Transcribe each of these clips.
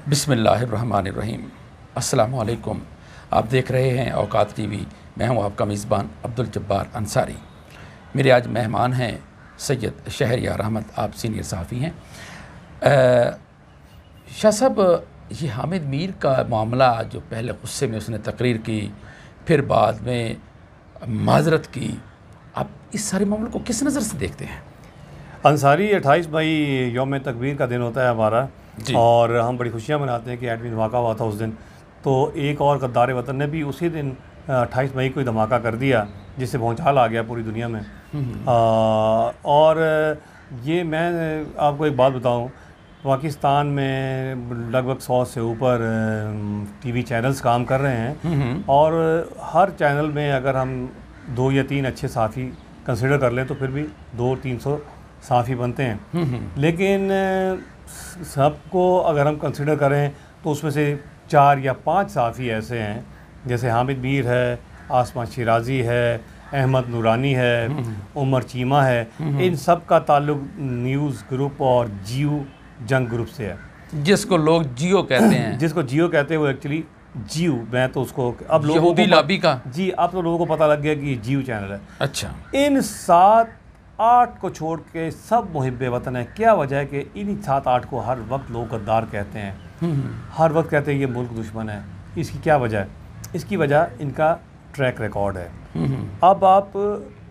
बिस्मिल्लाहिर्रहमानिर्रहीम। अस्सलामु अलैकुम। आप देख रहे हैं औकात टीवी। मैं हूं आपका मेज़बान अब्दुल जब्बार अंसारी। मेरे आज मेहमान हैं सैयद शहरयार अहमद। आप सीनियर सहाफ़ी हैं। शाह साहब, ये हामिद मीर का मामला जो पहले गुस्से में उसने तकरीर की, फिर बाद में माजरत की, आप इस सारे मामले को किस नज़र से देखते हैं? अंसारी 28 मई यौम तकबीर का दिन होता है हमारा, और हम बड़ी खुशियाँ मनाते हैं कि एटमी धमाका हुआ था उस दिन। तो एक और गद्दार वतन ने भी उसी दिन 28 मई को ही धमाका कर दिया, जिससे भौचाल आ गया पूरी दुनिया में। और ये मैं आपको एक बात बताऊं, पाकिस्तान में लगभग 100 से ऊपर टीवी चैनल्स काम कर रहे हैं, और हर चैनल में अगर हम 2 या 3 अच्छे साफ़ी कंसिडर कर लें तो फिर भी 200-300 साफ़ी बनते हैं। लेकिन सबको अगर हम कंसिडर करें तो उसमें से 4 या 5 साफ़ी ऐसे हैं, जैसे हामिद मीर है, आसमा शिराजी है, अहमद नूरानी है, उमर चीमा है। इन सब का ताल्लुक़ न्यूज़ ग्रुप और जियो जंग ग्रुप से है, जिसको लोग जियो कहते हैं। जिसको जियो कहते हैं वो एक्चुअली जियो, मैं तो उसको अब लोगों को लॉबी का जी, अब तो लोगों को पता लग गया कि ये जियो चैनल है। अच्छा, इन 7-8 को छोड़ के सब मुहिब्बे वतन है। क्या वजह है कि इन्हीं 7-8 को हर वक्त लोग गद्दार कहते हैं, हर वक्त कहते हैं ये मुल्क दुश्मन है। इसकी क्या वजह है? इसकी वजह इनका ट्रैक रिकॉर्ड है। अब आप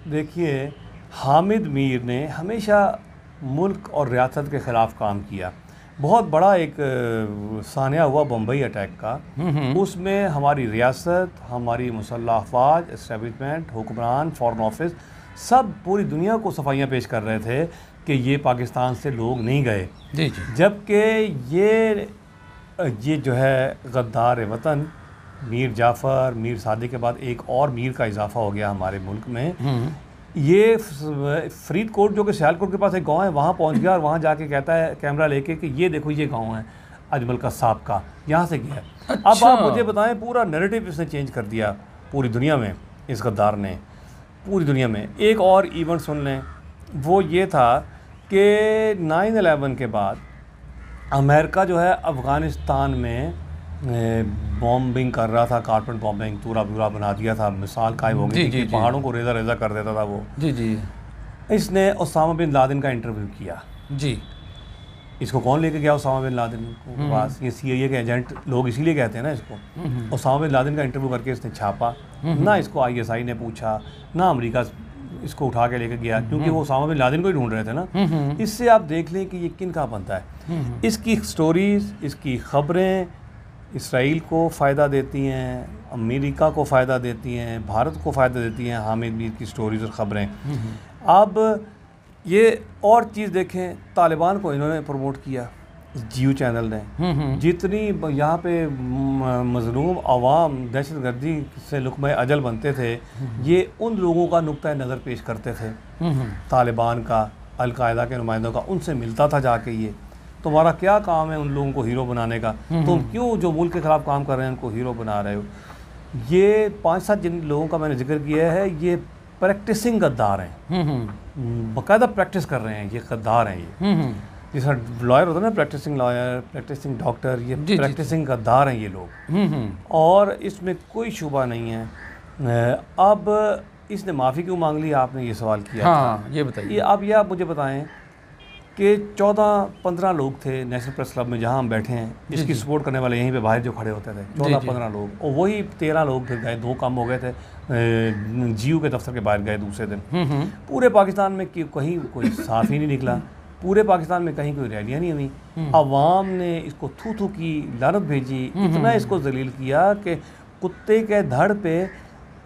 देखिए, हामिद मीर ने हमेशा मुल्क और रियासत के ख़िलाफ़ काम किया। बहुत बड़ा एक सानिया हुआ बम्बई अटैक का, उसमें हमारी रियासत, हमारी मुसल्लह अफवाज, एस्टेब्लिशमेंट, हुक्मरान, फॉरेन ऑफिस, सब पूरी दुनिया को सफाइयाँ पेश कर रहे थे कि ये पाकिस्तान से लोग नहीं गए। जबकि ये जो है गद्दार वतन मीर जाफ़र, मीर सादिक के बाद एक और मीर का इजाफा हो गया हमारे मुल्क में। ये फरीदकोट, जो कि सियालकोट के पास एक गांव है, वहाँ पहुँच गया और वहाँ जाके कहता है कैमरा लेके कि ये देखो ये गांव है अजमल कसाब का, यहाँ से गया है। अच्छा। अब आप मुझे बताएं, पूरा नैरेटिव इसने चेंज कर दिया पूरी दुनिया में, इस गद्दार ने पूरी दुनिया में। एक और इवेंट सुन लें, वो ये था कि 9/11 के बाद अमेरिका जो है अफ़गानिस्तान में बॉम्बिंग कर रहा था, कारपेट बॉम्बिंग, पूरा बुरा बना दिया था, मिसाल कायम हो गई थी, पहाड़ों को रेजा रेजा कर देता था वो। इसने उसामा बिन लादेन का इंटरव्यू किया। इसको कौन लेके गया उसामा बिन लादेन के पास? ये CIA के एजेंट लोग इसीलिए कहते हैं ना इसको। उसामा बिन लादेन का इंटरव्यू करके इसने छापा। ना इसको ISI ने पूछा, ना अमेरिका इसको उठा के लेके गया, क्योंकि वो उसामा बिन लादेन को ही ढूंढ रहे थे ना। इससे आप देख लें कि ये किन का बनता है। इसकी स्टोरीज़, इसकी ख़बरें इसराइल को फ़ायदा देती हैं, अमेरिका को फ़ायदा देती हैं, भारत को फ़ायदा देती हैं, हामिद मीर की स्टोरीज़ और ख़बरें। अब ये और चीज़ देखें, तालिबान को इन्होंने प्रमोट किया जियो चैनल ने। जितनी यहाँ पे मज़लूम अवाम दहशतगर्दी से लुक़्मा अजल बनते थे, ये उन लोगों का नुक्ता नज़र पेश करते थे, तालिबान का, अल-कायदा के नुमाइंदों का। उनसे मिलता था जाके। ये तुम्हारा क्या काम है उन लोगों को हीरो बनाने का? तुम क्यों जो मुल्क के ख़िलाफ़ काम कर रहे हैं उनको हीरो बना रहे हो? ये 5-7 जिन लोगों का मैंने जिक्र किया है, ये प्रैक्टिसिंग गद्दार हैं, बाकायदा प्रैक्टिस कर रहे हैं, ये गद्दार हैं। ये जैसा लॉयर होता है ना, प्रैक्टिसिंग लॉयर, प्रैक्टिसिंग डॉक्टर, ये प्रैक्टिसिंग गद्दार हैं ये लोग। और इसमें कोई शुबा नहीं है। अब इसने माफ़ी क्यों मांग ली, आपने ये सवाल किया। हाँ, ये बताइए। अब ये आप मुझे बताएं कि 14-15 लोग थे नेशनल प्रेस क्लब में, जहाँ हम बैठे हैं। इसकी सपोर्ट करने वाले यहीं पे बाहर जो खड़े होते थे, 14-15 लोग, और वही 13 लोग फिर गए, 2 कम हो गए थे, जियो के दफ्तर के बाहर गए दूसरे दिन। पूरे पाकिस्तान में कहीं कोई साफ़ ही नहीं निकला, पूरे पाकिस्तान में कहीं कोई रैलियाँ नहीं हुई। अवाम ने इसको थू थू की, लानत भेजी, इतना इसको जलील किया कि कुत्ते के धड़ पे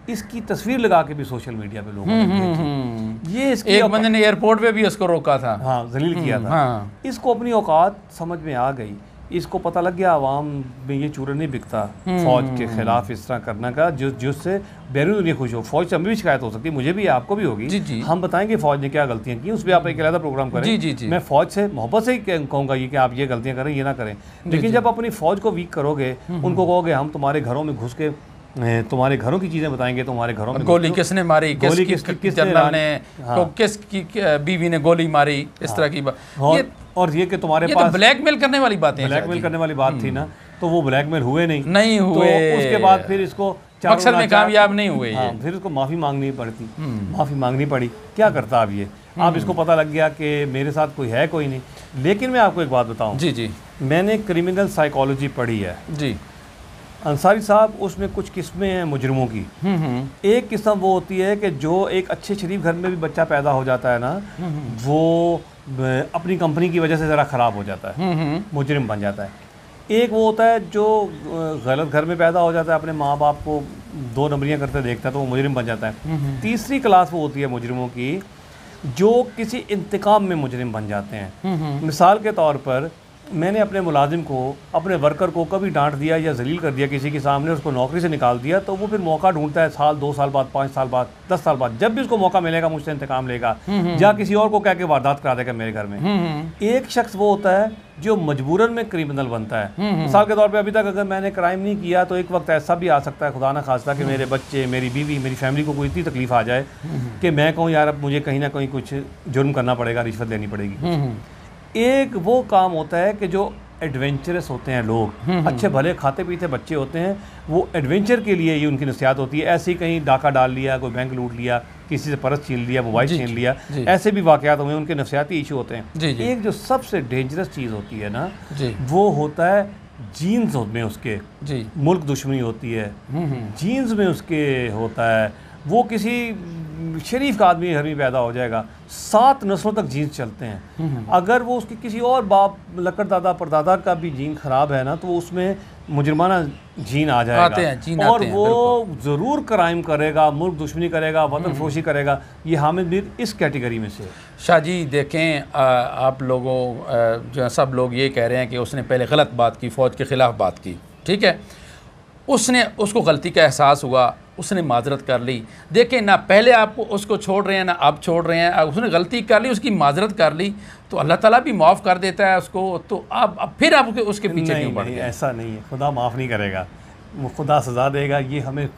इसकी तस्वीर लगा के भी सोशल मीडिया पे लोगों ने ये इसकी एक बंदे ने एयरपोर्ट पे भी उसको रोका था। हाँ, जलील किया था। इसको अपनी औकात समझ में आ गई, इसको पता लग गया आवाम में ये चूरन नहीं बिकता फ़ौज के ख़िलाफ़ इस तरह करने का, जिससे बैरून दुनिया खुश हो। फ़ौज से हमें भी शिकायत हो सकती है, मुझे भी, आपको भी होगी। हम बताएंगे फ़ौज ने क्या गलतियाँ की, उस पर आप एक अलग प्रोग्राम करें। मैं फ़ौज से मोहब्बत से ही कहूँगा ये कि आप ये गलतियाँ करें, ये ना करें। लेकिन जब अपनी फ़ौज को वीक करोगे, उनको कहोगे हम तुम्हारे घरों में घुस के तुम्हारे घरों की चीज़ें बताएंगे, तुम्हारे घरों में गोली किसने मारी, किस जनरल ने, किस की बीवी ने गोली मारी, इस तरह की बात। और ये कि तुम्हारे ये पास तो ब्लैकमेल करने वाली बातें हैं। ब्लैकमेल करने वाली बात थी ना, तो वो ब्लैकमेल हुए नहीं हुए, तो उसके बाद फिर इसको मकसद में कामयाब नहीं हुए। हाँ, फिर उसको माफ़ी मांगनी पड़ती, माफ़ी मांगनी पड़ी। क्या करता अब ये, अब इसको पता लग गया कि मेरे साथ कोई है कोई नहीं। लेकिन मैं आपको एक बात बताऊं, जी जी, मैंने क्रिमिनल साइकोलॉजी पढ़ी है जी। अंसारी साहब, उसमें कुछ किस्में हैं मुजरिमों की। एक किस्म वो होती है कि जो एक अच्छे शरीफ घर में भी बच्चा पैदा हो जाता है ना, वो अपनी कंपनी की वजह से ज़रा ख़राब हो जाता है, मुजरिम बन जाता है। एक वो होता है जो गलत घर में पैदा हो जाता है, अपने माँ बाप को 2 नंबरियाँ करते देखता है, तो वो मुजरिम बन जाता है। तीसरी क्लास वो होती है मुजरिमों की जो किसी इंतकाम में मुजरिम बन जाते हैं। मिसाल के तौर पर मैंने अपने मुलाजिम को, अपने वर्कर को कभी डांट दिया या जलील कर दिया किसी के सामने, उसको नौकरी से निकाल दिया, तो वो फिर मौका ढूंढता है, साल 2 साल बाद, 5 साल बाद, 10 साल बाद, जब भी उसको मौका मिलेगा मुझसे इंतकाम लेगा या किसी और को कह के वारदात करा देगा मेरे घर में। एक शख्स वो होता है जो मजबूरन में क्रिमिनल बनता है। मिसाल के तौर पे अभी तक अगर मैंने क्राइम नहीं किया तो एक वक्त ऐसा भी आ सकता है, खुदा ना खास्ता, कि मेरे बच्चे, मेरी बीवी, मेरी फैमिली को कोई इतनी तकलीफ आ जाए कि मैं कहूँ यार अब मुझे कहीं ना कहीं कुछ जुर्म करना पड़ेगा, रिश्वत लेनी पड़ेगी। एक वो काम होता है कि जो एडवेंचरस होते हैं लोग, अच्छे भले खाते पीते बच्चे होते हैं, वो एडवेंचर के लिए ये उनकी नसीहत होती है। ऐसे ही कहीं डाका डाल लिया, कोई बैंक लूट लिया, किसी से पर्स छीन लिया, मोबाइल छीन लिया, ऐसे भी वाक़यात हुए, उनके नफसियाती इशू होते हैं। एक जो सबसे डेंजरस चीज़ होती है ना, वो होता है जीन्स में उसके मुल्क दुश्मनी होती है, जीन्स में उसके होता है, वो किसी शरीफ का आदमी घर में पैदा हो जाएगा, 7 नस्लों तक जीन्स चलते हैं। अगर वो उसके किसी और बाप, लकड़ दादा परदादा का भी जीन ख़राब है ना, तो उसमें मुजरमाना जीन आ जाएगा और वो ज़रूर क्राइम करेगा, मुल्क दुश्मनी करेगा, वतन फरोशी करेगा। ये हामिद मीर इस कैटेगरी में से। शाह जी देखें, आप लोगों जो सब लोग ये कह रहे हैं कि उसने पहले गलत बात की, फ़ौज के ख़िलाफ़ बात की, ठीक है, उसको गलती का एहसास हुआ, उसने माजरत कर ली। देखें ना, पहले आप उसको छोड़ रहे हैं ना अब छोड़ रहे हैं, उसने गलती कर ली, उसकी माजरत कर ली, तो अल्लाह ताला भी माफ़ कर देता है उसको। तो अब फिर आप उसके पीछे क्यों पड़ गए? ऐसा नहीं है, खुदा माफ़ नहीं करेगा, वो खुदा सज़ा देगा। ये हमें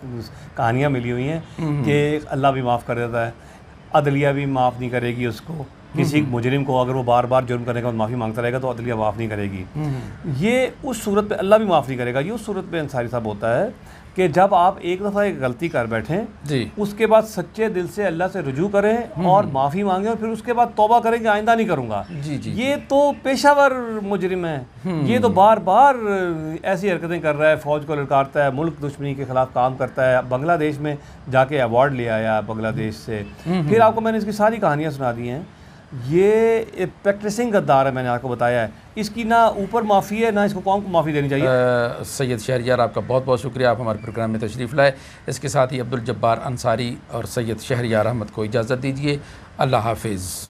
कहानियाँ मिली हुई हैं कि अल्लाह भी माफ़ कर देता है, अदलिया भी माफ़ नहीं करेगी उसको। किसी मुजरिम को अगर वो बार बार जुर्म करने के बाद माफ़ी मांगता रहेगा तो अदलिया माफ़ नहीं करेगी। ये उस सूरत पे अल्लाह भी माफ़ नहीं करेगा। ये उस सूरत पे अंसारी साहब होता है कि जब आप एक दफ़ा एक गलती कर बैठें जी, उसके बाद सच्चे दिल से अल्लाह से रुजू करें और माफ़ी मांगें और फिर उसके बाद तौबा करें कि आइंदा नहीं करूँगा। जी जी, ये तो पेशावर मुजरिम है, ये तो बार बार ऐसी हरकतें कर रहा है, फ़ौज को ललकारता है, मुल्क दुश्मनी के ख़िलाफ़ काम करता है, बांग्लादेश में जाके अवार्ड ले आया बांग्लादेश से। फिर आपको मैंने इसकी सारी कहानियाँ सुना दी हैं। ये प्रैक्टिसिंग गद्दार है, मैंने आपको बताया है। इसकी ना ऊपर माफ़ी है ना इसको कौन को माफ़ी देनी चाहिए। सैयद शहरयार, आपका बहुत बहुत शुक्रिया, आप हमारे प्रोग्राम में तशरीफ़ लाए। इसके साथ ही अब्दुल जब्बार अंसारी और सैयद शहरयार अहमद को इजाज़त दीजिए। अल्लाह हाफिज़।